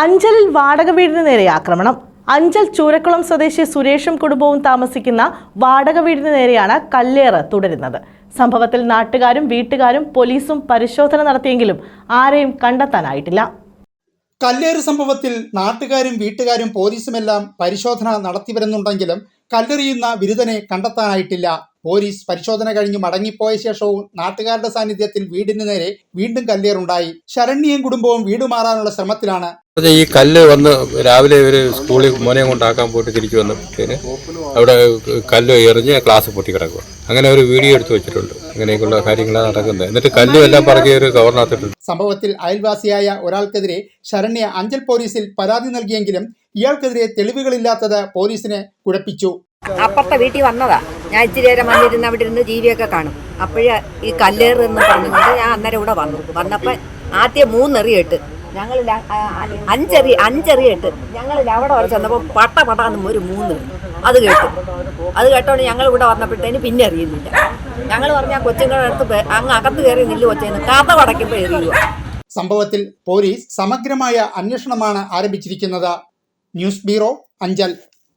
അഞ്ചലിൽ വാടക വീടിന് നേരെ ആക്രമണം. അഞ്ചൽ ചൂരക്കുളം സ്വദേശി സുരേഷും കുടുംബവും താമസിക്കുന്ന വാടക വീടിന് നേരെയാണ് കല്ലേറ് തുടരുന്നത്. സംഭവത്തിൽ നാട്ടുകാരും വീട്ടുകാരും പോലീസും പരിശോധന നടത്തിയെങ്കിലും ആരെയും കണ്ടെത്താനായിട്ടില്ല. കല്ലേറ് സംഭവത്തിൽ നാട്ടുകാരും വീട്ടുകാരും പോലീസുമെല്ലാം പരിശോധന നടത്തിവരുന്നുണ്ടെങ്കിലും കല്ലെറിയുന്ന ബിരുദനെ കണ്ടെത്താനായിട്ടില്ല. പോലീസ് പരിശോധന കഴിഞ്ഞ് മടങ്ങിപ്പോയ ശേഷവും നാട്ടുകാരുടെ സാന്നിധ്യത്തിൽ വീടിന് നേരെ വീണ്ടും കല്ലേറുണ്ടായി. ശരണ്യയും കുടുംബവും വീട് മാറാനുള്ള ശ്രമത്തിലാണ്. ഈ കല്ല് വന്ന് രാവിലെ ഒരു സ്കൂളിൽ മോനെ കൊണ്ടാക്കാൻ പോയിട്ട് തിരിച്ചു വന്നപ്പോഴത്തേന് അവിടെ കല്ല് എറിഞ്ഞ് ക്ലാസ് പൊട്ടിക്കിടക്കുക. അങ്ങനെ ഒരു വീഡിയോ എടുത്തു വെച്ചിട്ടുണ്ട്. അങ്ങനെയൊക്കെയുള്ള കാര്യങ്ങളാണ് നടക്കുന്നത്. എന്നിട്ട് കല്ലും എല്ലാം പറഞ്ഞ ഒരു കവറിനകത്തിട്ടുണ്ട്. സംഭവത്തിൽ അയൽവാസിയായ ഒരാൾക്കെതിരെ ശരണ്യ അഞ്ചൽ പോലീസിൽ പരാതി നൽകിയെങ്കിലും ഇയാൾക്കെതിരെ തെളിവുകളില്ലാത്തത് പോലീസിനെ കുഴപ്പിച്ചു. അപ്പുറത്തെ വീട്ടിൽ വന്നതാ. ഞാൻ ഇച്ചിരി നേരം വന്നിരുന്ന് അവിടെ ഇരുന്ന് ജീവിയൊക്കെ കാണും. അപ്പോഴേ ഈ കല്ലേറ് എന്ന് പറഞ്ഞുകൊണ്ട് ഞാൻ അന്നേരം ഇവിടെ വന്നപ്പോൾ ആദ്യം 3 എറിയിട്ട് ഞങ്ങൾ 5 എറിയിട്ട് ഞങ്ങൾ അവിടെ വരെ ചെന്നപ്പോൾ പട്ടാന്ന് ഒരു 3 അത് കേട്ടോണ്ട് ഞങ്ങൾ ഇവിടെ വന്നപ്പോഴത്തേന് പിന്നെ എറിയുന്നില്ല. ഞങ്ങൾ പറഞ്ഞാൽ കൊച്ചുങ്ങളുടെ അടുത്ത് അങ്ങ് അകത്ത് കയറി നില്ല് കൊച്ചേന്ന് കഥ പടയ്ക്കുമ്പോൾ എറിയുക. സംഭവത്തിൽ പോലീസ് സമഗ്രമായ അന്വേഷണമാണ് ആരംഭിച്ചിരിക്കുന്നത്. News bureau, Anchal.